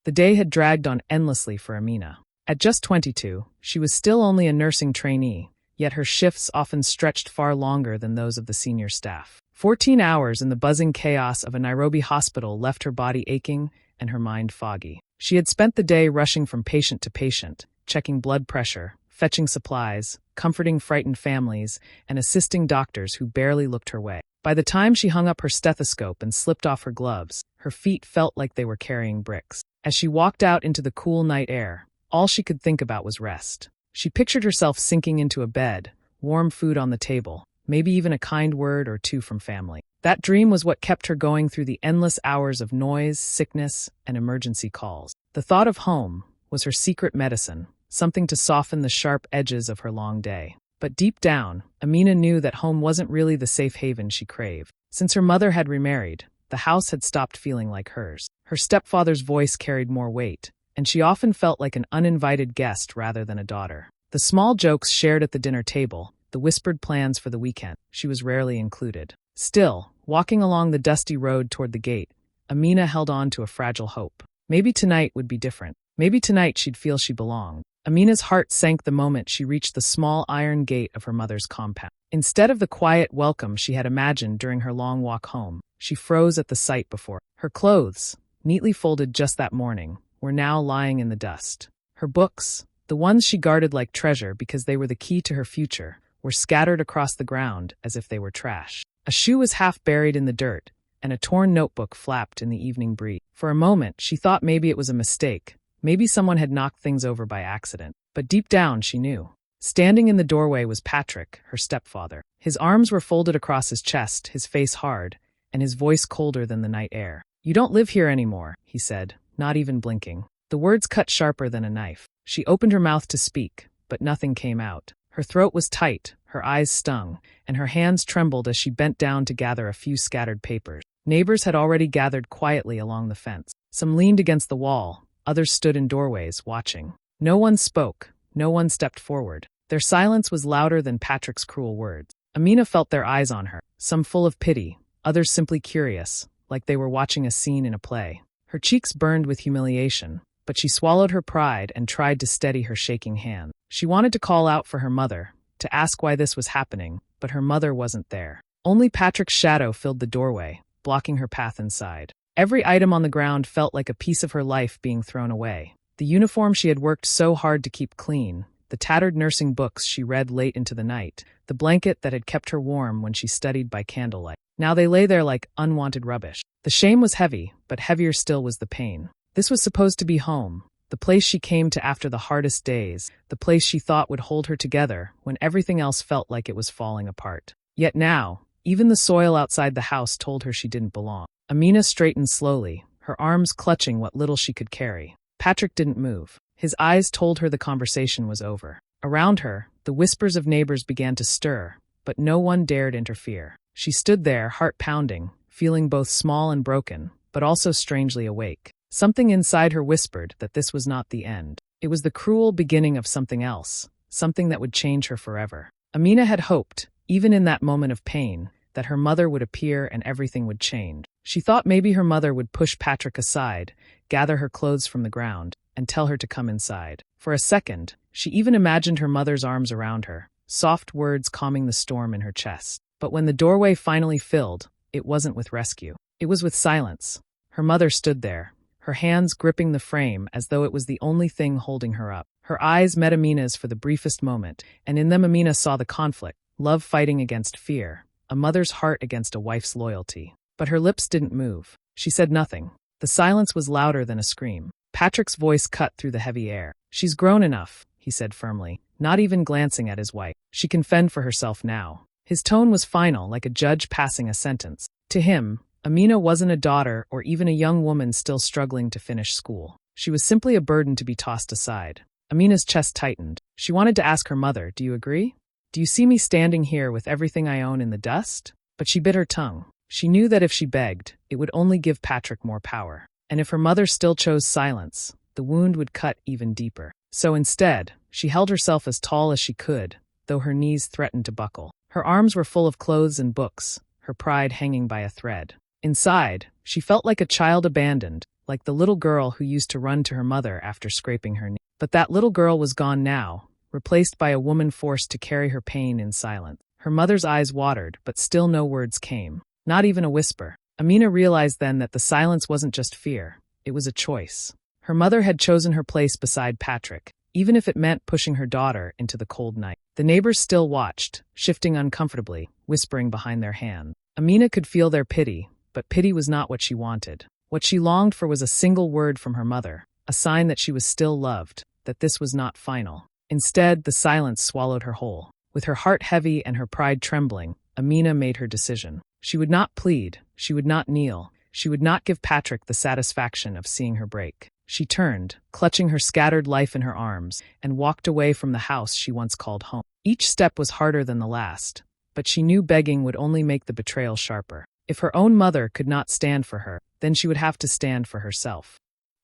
The day had dragged on endlessly for Amina. At just 22, she was still only a nursing trainee, yet her shifts often stretched far longer than those of the senior staff. 14 hours in the buzzing chaos of a Nairobi hospital left her body aching and her mind foggy. She had spent the day rushing from patient to patient, checking blood pressure, fetching supplies, comforting frightened families, and assisting doctors who barely looked her way. By the time she hung up her stethoscope and slipped off her gloves, her feet felt like they were carrying bricks. As she walked out into the cool night air, all she could think about was rest. She pictured herself sinking into a bed, warm food on the table, maybe even a kind word or two from family. That dream was what kept her going through the endless hours of noise, sickness, and emergency calls. The thought of home was her secret medicine, something to soften the sharp edges of her long day. But deep down, Amina knew that home wasn't really the safe haven she craved. Since her mother had remarried, the house had stopped feeling like hers. Her stepfather's voice carried more weight, and she often felt like an uninvited guest rather than a daughter. The small jokes shared at the dinner table, the whispered plans for the weekend, she was rarely included. Still, walking along the dusty road toward the gate, Amina held on to a fragile hope. Maybe tonight would be different. Maybe tonight she'd feel she belonged. Amina's heart sank the moment she reached the small iron gate of her mother's compound. Instead of the quiet welcome she had imagined during her long walk home, she froze at the sight before her. Her clothes, neatly folded just that morning, were now lying in the dust. Her books, the ones she guarded like treasure because they were the key to her future, were scattered across the ground as if they were trash. A shoe was half buried in the dirt, and a torn notebook flapped in the evening breeze. For a moment, she thought maybe it was a mistake. Maybe someone had knocked things over by accident. But deep down, she knew. Standing in the doorway was Patrick, her stepfather. His arms were folded across his chest, his face hard, and his voice colder than the night air. "You don't live here anymore," he said, not even blinking. The words cut sharper than a knife. She opened her mouth to speak, but nothing came out. Her throat was tight, her eyes stung, and her hands trembled as she bent down to gather a few scattered papers. Neighbors had already gathered quietly along the fence. Some leaned against the wall, others stood in doorways, watching. No one spoke, no one stepped forward. Their silence was louder than Patrick's cruel words. Amina felt their eyes on her, some full of pity, others simply curious, like they were watching a scene in a play. Her cheeks burned with humiliation, but she swallowed her pride and tried to steady her shaking hand. She wanted to call out for her mother, to ask why this was happening, but her mother wasn't there. Only Patrick's shadow filled the doorway, blocking her path inside. Every item on the ground felt like a piece of her life being thrown away. The uniform she had worked so hard to keep clean, the tattered nursing books she read late into the night, the blanket that had kept her warm when she studied by candlelight. Now they lay there like unwanted rubbish. The shame was heavy, but heavier still was the pain. This was supposed to be home, the place she came to after the hardest days, the place she thought would hold her together when everything else felt like it was falling apart. Yet now, even the soil outside the house told her she didn't belong. Amina straightened slowly, her arms clutching what little she could carry. Patrick didn't move. His eyes told her the conversation was over. Around her, the whispers of neighbors began to stir, but no one dared interfere. She stood there, heart pounding, feeling both small and broken, but also strangely awake. Something inside her whispered that this was not the end. It was the cruel beginning of something else, something that would change her forever. Amina had hoped, even in that moment of pain, that her mother would appear and everything would change. She thought maybe her mother would push Patrick aside, gather her clothes from the ground, and tell her to come inside. For a second, she even imagined her mother's arms around her, soft words calming the storm in her chest. But when the doorway finally filled, it wasn't with rescue. It was with silence. Her mother stood there, her hands gripping the frame as though it was the only thing holding her up. Her eyes met Amina's for the briefest moment, and in them Amina saw the conflict, love fighting against fear, a mother's heart against a wife's loyalty. But her lips didn't move. She said nothing. The silence was louder than a scream. Patrick's voice cut through the heavy air. "She's grown enough," he said firmly, not even glancing at his wife. "She can fend for herself now." His tone was final, like a judge passing a sentence. To him, Amina wasn't a daughter or even a young woman still struggling to finish school. She was simply a burden to be tossed aside. Amina's chest tightened. She wanted to ask her mother, "Do you agree? Do you see me standing here with everything I own in the dust?" But she bit her tongue. She knew that if she begged, it would only give Patrick more power. And if her mother still chose silence, the wound would cut even deeper. So instead, she held herself as tall as she could, though her knees threatened to buckle. Her arms were full of clothes and books, her pride hanging by a thread. Inside, she felt like a child abandoned, like the little girl who used to run to her mother after scraping her knee. But that little girl was gone now, replaced by a woman forced to carry her pain in silence. Her mother's eyes watered, but still no words came. Not even a whisper. Amina realized then that the silence wasn't just fear, it was a choice. Her mother had chosen her place beside Patrick, even if it meant pushing her daughter into the cold night. The neighbors still watched, shifting uncomfortably, whispering behind their hands. Amina could feel their pity, but pity was not what she wanted. What she longed for was a single word from her mother, a sign that she was still loved, that this was not final. Instead, the silence swallowed her whole. With her heart heavy and her pride trembling, Amina made her decision. She would not plead, she would not kneel, she would not give Patrick the satisfaction of seeing her break. She turned, clutching her scattered life in her arms, and walked away from the house she once called home. Each step was harder than the last, but she knew begging would only make the betrayal sharper. If her own mother could not stand for her, then she would have to stand for herself.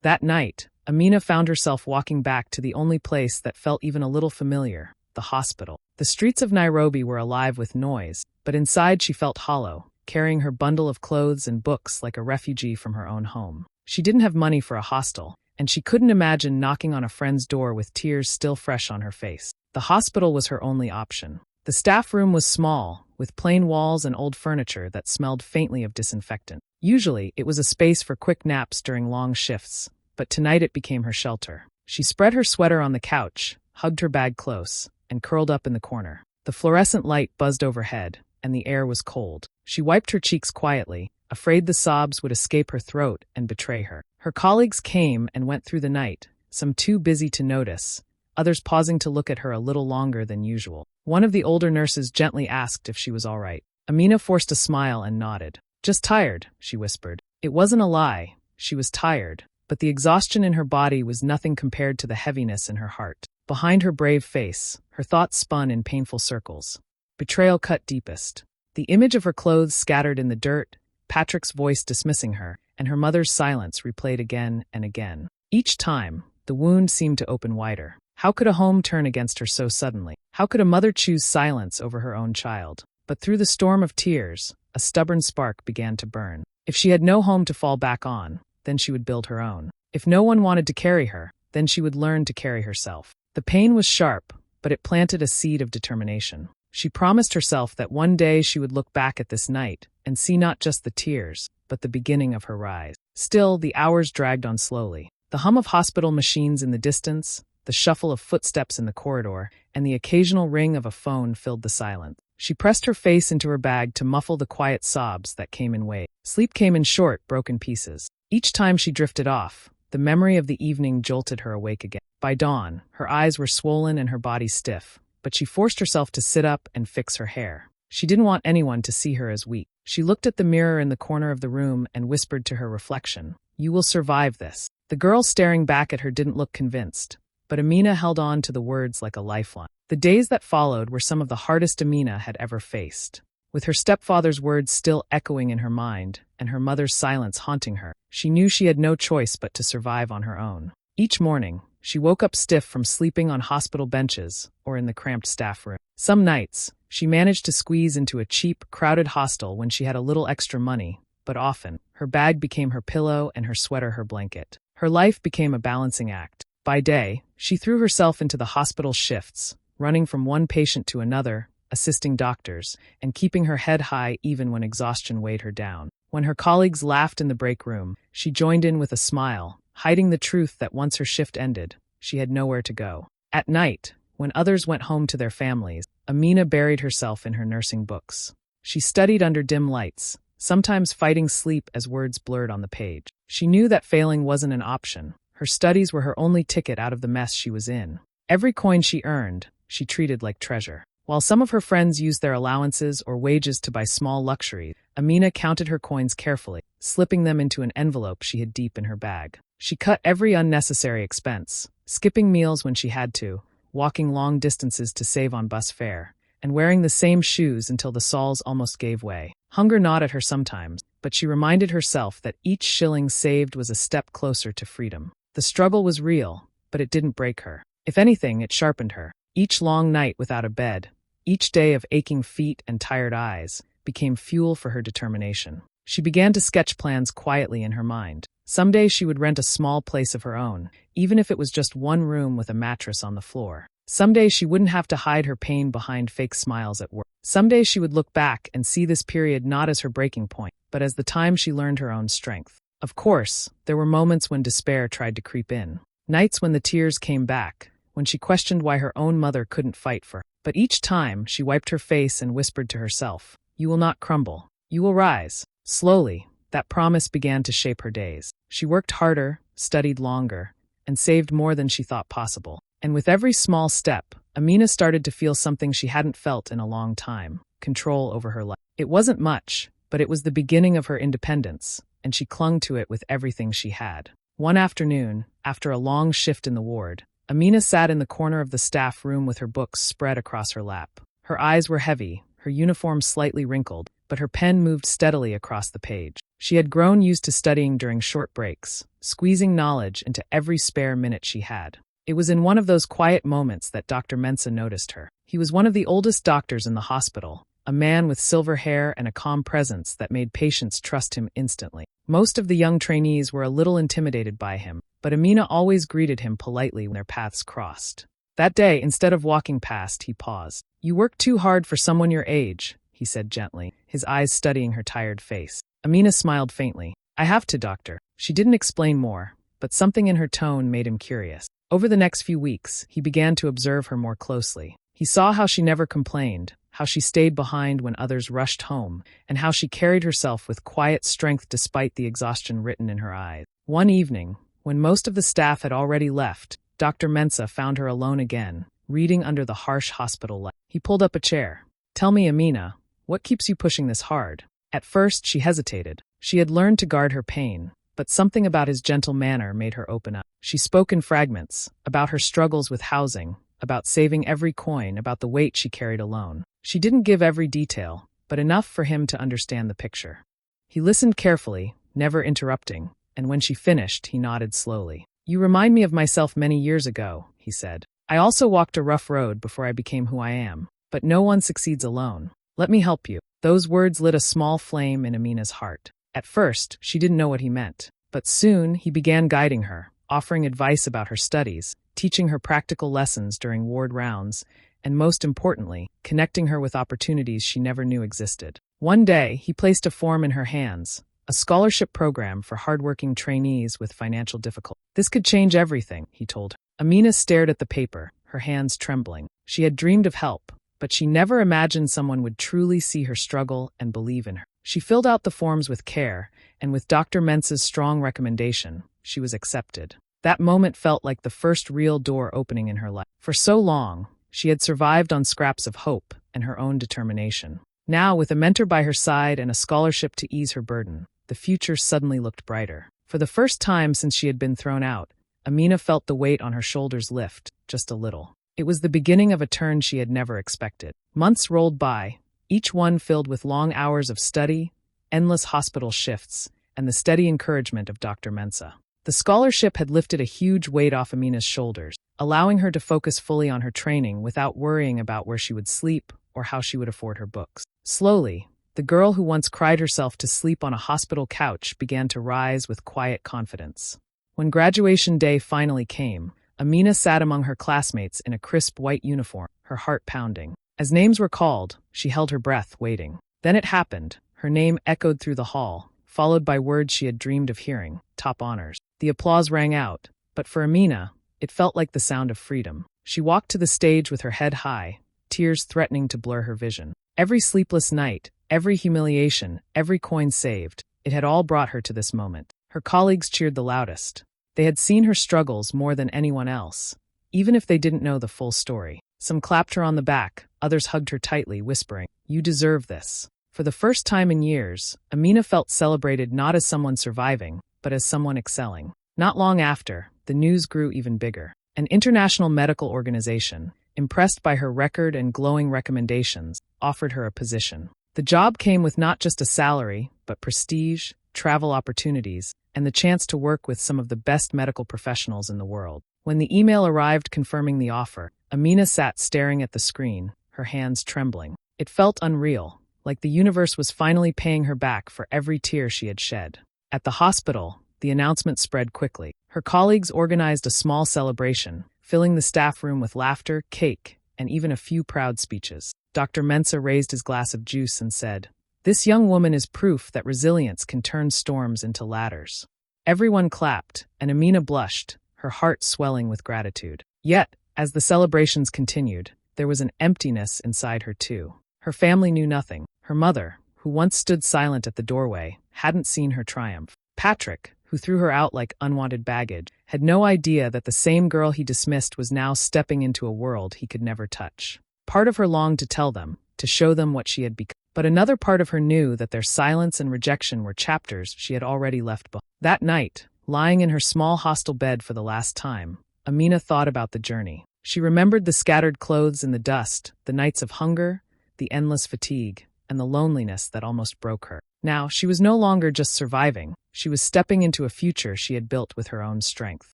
That night, Amina found herself walking back to the only place that felt even a little familiar, the hospital. The streets of Nairobi were alive with noise, but inside she felt hollow, carrying her bundle of clothes and books like a refugee from her own home. She didn't have money for a hostel, and she couldn't imagine knocking on a friend's door with tears still fresh on her face. The hospital was her only option. The staff room was small, with plain walls and old furniture that smelled faintly of disinfectant. Usually, it was a space for quick naps during long shifts, but tonight it became her shelter. She spread her sweater on the couch, hugged her bag close, and curled up in the corner. The fluorescent light buzzed overhead, and the air was cold. She wiped her cheeks quietly, afraid the sobs would escape her throat and betray her. Her colleagues came and went through the night, some too busy to notice, others pausing to look at her a little longer than usual. One of the older nurses gently asked if she was all right. Amina forced a smile and nodded. "Just tired," she whispered. It wasn't a lie. She was tired, but the exhaustion in her body was nothing compared to the heaviness in her heart. Behind her brave face, her thoughts spun in painful circles. Betrayal cut deepest. The image of her clothes scattered in the dirt, Patrick's voice dismissing her, and her mother's silence replayed again and again. Each time, the wound seemed to open wider. How could a home turn against her so suddenly? How could a mother choose silence over her own child? But through the storm of tears, a stubborn spark began to burn. If she had no home to fall back on, then she would build her own. If no one wanted to carry her, then she would learn to carry herself. The pain was sharp, but it planted a seed of determination. She promised herself that one day she would look back at this night and see not just the tears, but the beginning of her rise. Still, the hours dragged on slowly. The hum of hospital machines in the distance, the shuffle of footsteps in the corridor, and the occasional ring of a phone filled the silence. She pressed her face into her bag to muffle the quiet sobs that came in waves. Sleep came in short, broken pieces. Each time she drifted off, the memory of the evening jolted her awake again. By dawn, her eyes were swollen and her body stiff, but she forced herself to sit up and fix her hair. She didn't want anyone to see her as weak. She looked at the mirror in the corner of the room and whispered to her reflection, "You will survive this." The girl staring back at her didn't look convinced, but Amina held on to the words like a lifeline. The days that followed were some of the hardest Amina had ever faced. With her stepfather's words still echoing in her mind, and her mother's silence haunting her, she knew she had no choice but to survive on her own. Each morning, she woke up stiff from sleeping on hospital benches or in the cramped staff room. Some nights, she managed to squeeze into a cheap, crowded hostel when she had a little extra money, but often, her bag became her pillow and her sweater her blanket. Her life became a balancing act. By day, she threw herself into the hospital shifts, running from one patient to another, assisting doctors, and keeping her head high even when exhaustion weighed her down. When her colleagues laughed in the break room, she joined in with a smile, hiding the truth that once her shift ended, she had nowhere to go. At night, when others went home to their families, Amina buried herself in her nursing books. She studied under dim lights, sometimes fighting sleep as words blurred on the page. She knew that failing wasn't an option. Her studies were her only ticket out of the mess she was in. Every coin she earned, she treated like treasure. While some of her friends used their allowances or wages to buy small luxuries, Amina counted her coins carefully, slipping them into an envelope she hid deep in her bag. She cut every unnecessary expense, skipping meals when she had to, walking long distances to save on bus fare, and wearing the same shoes until the soles almost gave way. Hunger gnawed at her sometimes, but she reminded herself that each shilling saved was a step closer to freedom. The struggle was real, but it didn't break her. If anything, it sharpened her. Each long night without a bed, each day of aching feet and tired eyes, became fuel for her determination. She began to sketch plans quietly in her mind. Someday she would rent a small place of her own, even if it was just one room with a mattress on the floor. Someday she wouldn't have to hide her pain behind fake smiles at work. Someday she would look back and see this period not as her breaking point, but as the time she learned her own strength. Of course, there were moments when despair tried to creep in. Nights when the tears came back, when she questioned why her own mother couldn't fight for her. But each time, she wiped her face and whispered to herself, "You will not crumble. You will rise." Slowly, that promise began to shape her days. She worked harder, studied longer, and saved more than she thought possible. And with every small step, Amina started to feel something she hadn't felt in a long time: control over her life. It wasn't much, but it was the beginning of her independence, and she clung to it with everything she had. One afternoon, after a long shift in the ward, Amina sat in the corner of the staff room with her books spread across her lap. Her eyes were heavy, her uniform slightly wrinkled, but her pen moved steadily across the page. She had grown used to studying during short breaks, squeezing knowledge into every spare minute she had. It was in one of those quiet moments that Dr. Mensah noticed her. He was one of the oldest doctors in the hospital, a man with silver hair and a calm presence that made patients trust him instantly. Most of the young trainees were a little intimidated by him, but Amina always greeted him politely when their paths crossed. That day, instead of walking past, he paused. "You work too hard for someone your age," he said gently, his eyes studying her tired face. Amina smiled faintly. "I have to, doctor." She didn't explain more, but something in her tone made him curious. Over the next few weeks, he began to observe her more closely. He saw how she never complained, how she stayed behind when others rushed home, and how she carried herself with quiet strength despite the exhaustion written in her eyes. One evening, when most of the staff had already left, Dr. Mensah found her alone again, reading under the harsh hospital light. He pulled up a chair. "Tell me, Amina, what keeps you pushing this hard?" At first, she hesitated. She had learned to guard her pain, but something about his gentle manner made her open up. She spoke in fragments, about her struggles with housing, about saving every coin, about the weight she carried alone. She didn't give every detail, but enough for him to understand the picture. He listened carefully, never interrupting, and when she finished, he nodded slowly. "You remind me of myself many years ago," he said. "I also walked a rough road before I became who I am, but no one succeeds alone. Let me help you." Those words lit a small flame in Amina's heart. At first, she didn't know what he meant, but soon he began guiding her, offering advice about her studies, teaching her practical lessons during ward rounds, and most importantly, connecting her with opportunities she never knew existed. One day, he placed a form in her hands, a scholarship program for hardworking trainees with financial difficulty. "This could change everything," he told her. Amina stared at the paper, her hands trembling. She had dreamed of help, but she never imagined someone would truly see her struggle and believe in her. She filled out the forms with care, and with Dr. Mensah's strong recommendation, she was accepted. That moment felt like the first real door opening in her life. For so long, she had survived on scraps of hope and her own determination. Now, with a mentor by her side and a scholarship to ease her burden, the future suddenly looked brighter. For the first time since she had been thrown out, Amina felt the weight on her shoulders lift, just a little. It was the beginning of a turn she had never expected. Months rolled by, each one filled with long hours of study, endless hospital shifts, and the steady encouragement of Dr. Mensah. The scholarship had lifted a huge weight off Amina's shoulders, allowing her to focus fully on her training without worrying about where she would sleep or how she would afford her books. Slowly, the girl who once cried herself to sleep on a hospital couch began to rise with quiet confidence. When graduation day finally came, Amina sat among her classmates in a crisp white uniform, her heart pounding. As names were called, she held her breath, waiting. Then it happened. Her name echoed through the hall, followed by words she had dreamed of hearing: top honors. The applause rang out, but for Amina, it felt like the sound of freedom. She walked to the stage with her head high, tears threatening to blur her vision. Every sleepless night, every humiliation, every coin saved, it had all brought her to this moment. Her colleagues cheered the loudest. They had seen her struggles more than anyone else, even if they didn't know the full story. Some clapped her on the back, others hugged her tightly, whispering, "You deserve this." For the first time in years, Amina felt celebrated not as someone surviving, but as someone excelling. Not long after, the news grew even bigger. An international medical organization, impressed by her record and glowing recommendations, offered her a position. The job came with not just a salary, but prestige, travel opportunities, and the chance to work with some of the best medical professionals in the world. When the email arrived confirming the offer, Amina sat staring at the screen, her hands trembling. It felt unreal, like the universe was finally paying her back for every tear she had shed. At the hospital, the announcement spread quickly. Her colleagues organized a small celebration, filling the staff room with laughter, cake, and even a few proud speeches. Dr. Mensah raised his glass of juice and said, "This young woman is proof that resilience can turn storms into ladders." Everyone clapped, and Amina blushed, her heart swelling with gratitude. Yet, as the celebrations continued, there was an emptiness inside her too. Her family knew nothing. Her mother, who once stood silent at the doorway, hadn't seen her triumph. Patrick, who threw her out like unwanted baggage, had no idea that the same girl he dismissed was now stepping into a world he could never touch. Part of her longed to tell them, to show them what she had become. But another part of her knew that their silence and rejection were chapters she had already left behind. That night, lying in her small hostel bed for the last time, Amina thought about the journey. She remembered the scattered clothes in the dust, the nights of hunger, the endless fatigue, and the loneliness that almost broke her. Now, she was no longer just surviving. She was stepping into a future she had built with her own strength.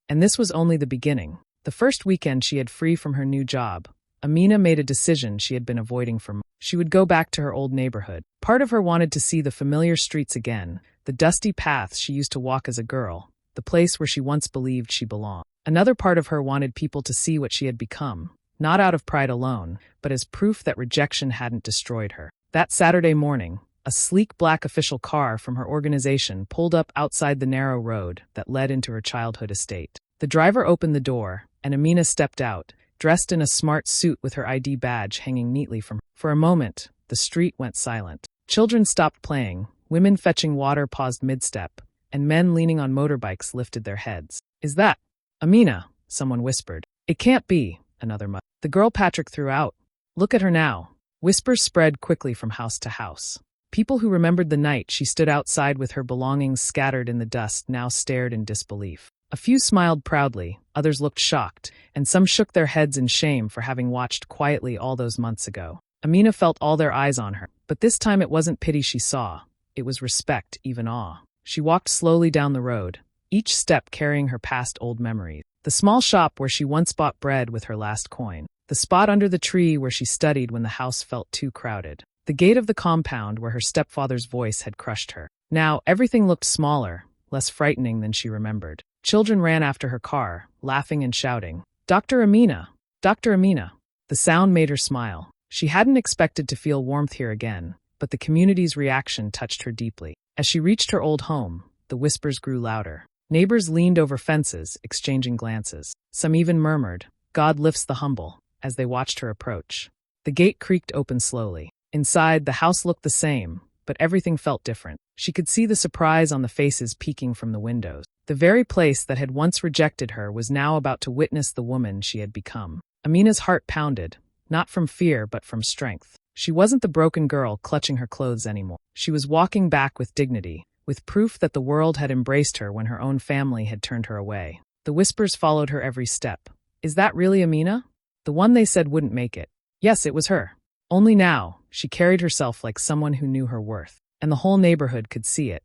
And this was only the beginning. The first weekend she had free from her new job, Amina made a decision she had been avoiding for months. She would go back to her old neighborhood. Part of her wanted to see the familiar streets again, the dusty paths she used to walk as a girl, the place where she once believed she belonged. Another part of her wanted people to see what she had become, not out of pride alone, but as proof that rejection hadn't destroyed her. That Saturday morning, a sleek black official car from her organization pulled up outside the narrow road that led into her childhood estate. The driver opened the door, and Amina stepped out, dressed in a smart suit with her ID badge hanging neatly from her. For a moment, the street went silent. Children stopped playing, women fetching water paused mid-step, and men leaning on motorbikes lifted their heads. "Is that Amina?" someone whispered. "It can't be," another muttered. "The girl Patrick threw out. Look at her now." Whispers spread quickly from house to house. People who remembered the night she stood outside with her belongings scattered in the dust now stared in disbelief. A few smiled proudly, others looked shocked, and some shook their heads in shame for having watched quietly all those months ago. Amina felt all their eyes on her, but this time it wasn't pity she saw. It was respect, even awe. She walked slowly down the road, each step carrying her past old memories. The small shop where she once bought bread with her last coin. The spot under the tree where she studied when the house felt too crowded. The gate of the compound where her stepfather's voice had crushed her. Now, everything looked smaller, less frightening than she remembered. Children ran after her car, laughing and shouting, "Dr. Amina! Dr. Amina!" The sound made her smile. She hadn't expected to feel warmth here again, but the community's reaction touched her deeply. As she reached her old home, the whispers grew louder. Neighbors leaned over fences, exchanging glances. Some even murmured, "God lifts the humble," as they watched her approach. The gate creaked open slowly. Inside, the house looked the same, but everything felt different. She could see the surprise on the faces peeking from the windows. The very place that had once rejected her was now about to witness the woman she had become. Amina's heart pounded, not from fear but from strength. She wasn't the broken girl clutching her clothes anymore. She was walking back with dignity, with proof that the world had embraced her when her own family had turned her away. The whispers followed her every step. "Is that really Amina? The one they said wouldn't make it?" Yes, it was her. Only now, she carried herself like someone who knew her worth, and the whole neighborhood could see it.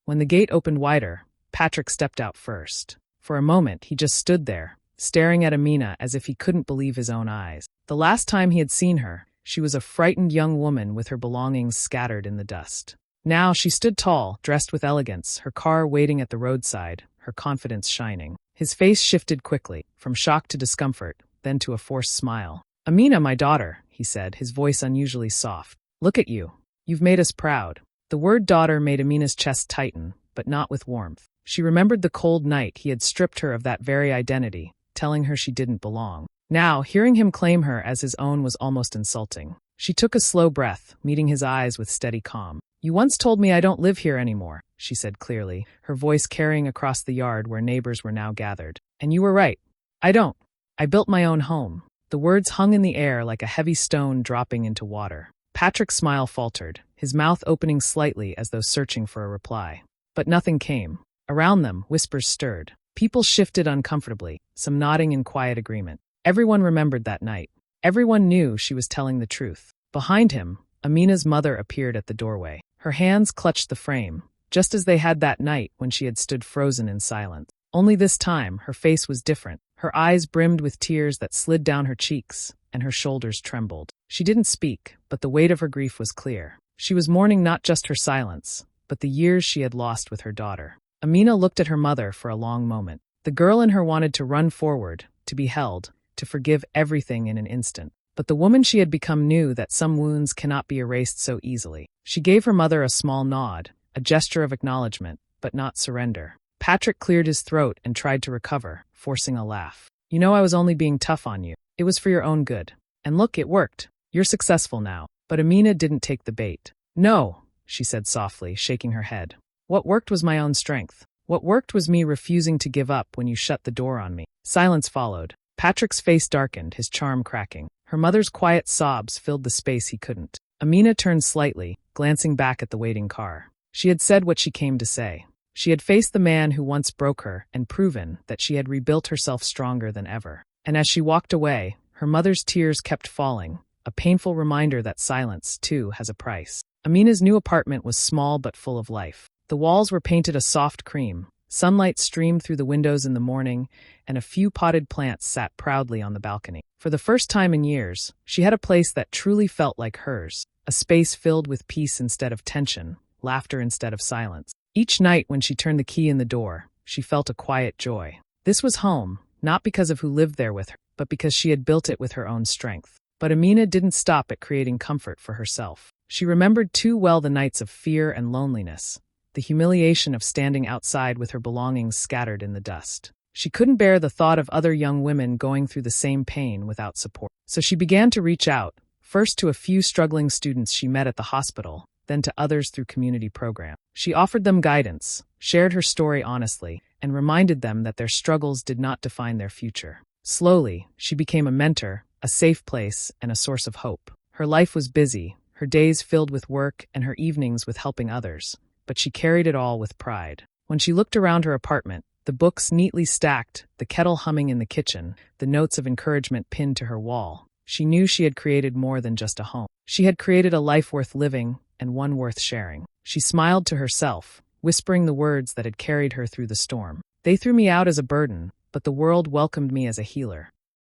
When the gate opened wider, Patrick stepped out first. For a moment, he just stood there, staring at Amina as if he couldn't believe his own eyes. The last time he had seen her, she was a frightened young woman with her belongings scattered in the dust. Now she stood tall, dressed with elegance, her car waiting at the roadside, her confidence shining. His face shifted quickly, from shock to discomfort, then to a forced smile. "Amina, my daughter," he said, his voice unusually soft. "Look at you. You've made us proud." The word daughter made Amina's chest tighten, but not with warmth. She remembered the cold night he had stripped her of that very identity, telling her she didn't belong. Now, hearing him claim her as his own was almost insulting. She took a slow breath, meeting his eyes with steady calm. "You once told me I don't live here anymore," she said clearly, her voice carrying across the yard where neighbors were now gathered. "And you were right. I don't. I built my own home." The words hung in the air like a heavy stone dropping into water. Patrick's smile faltered, his mouth opening slightly as though searching for a reply. But nothing came. Around them, whispers stirred. People shifted uncomfortably, some nodding in quiet agreement. Everyone remembered that night. Everyone knew she was telling the truth. Behind him, Amina's mother appeared at the doorway. Her hands clutched the frame, just as they had that night when she had stood frozen in silence. Only this time, her face was different. Her eyes brimmed with tears that slid down her cheeks, and her shoulders trembled. She didn't speak, but the weight of her grief was clear. She was mourning not just her silence, but the years she had lost with her daughter. Amina looked at her mother for a long moment. The girl in her wanted to run forward, to be held, to forgive everything in an instant. But the woman she had become knew that some wounds cannot be erased so easily. She gave her mother a small nod, a gesture of acknowledgement, but not surrender. Patrick cleared his throat and tried to recover, forcing a laugh. You know I was only being tough on you. It was for your own good. And look, it worked. You're successful now. But Amina didn't take the bait. No, she said softly, shaking her head. What worked was my own strength. What worked was me refusing to give up when you shut the door on me. Silence followed. Patrick's face darkened, his charm cracking. Her mother's quiet sobs filled the space he couldn't. Amina turned slightly, glancing back at the waiting car. She had said what she came to say. She had faced the man who once broke her and proven that she had rebuilt herself stronger than ever. And as she walked away, her mother's tears kept falling, a painful reminder that silence, too, has a price. Amina's new apartment was small but full of life. The walls were painted a soft cream, sunlight streamed through the windows in the morning, and a few potted plants sat proudly on the balcony. For the first time in years, she had a place that truly felt like hers, a space filled with peace instead of tension, laughter instead of silence. Each night when she turned the key in the door, she felt a quiet joy. This was home, not because of who lived there with her, but because she had built it with her own strength. But Amina didn't stop at creating comfort for herself. She remembered too well the nights of fear and loneliness, the humiliation of standing outside with her belongings scattered in the dust. She couldn't bear the thought of other young women going through the same pain without support. So she began to reach out, first to a few struggling students she met at the hospital, then to others through community programs. She offered them guidance, shared her story honestly, and reminded them that their struggles did not define their future. Slowly, she became a mentor, a safe place, and a source of hope. Her life was busy, her days filled with work and her evenings with helping others, but she carried it all with pride. When she looked around her apartment, the books neatly stacked, the kettle humming in the kitchen, the notes of encouragement pinned to her wall, she knew she had created more than just a home. She had created a life worth living and one worth sharing. She smiled to herself, whispering the words that had carried her through the storm. They threw me out as a burden, but the world welcomed me as a healer.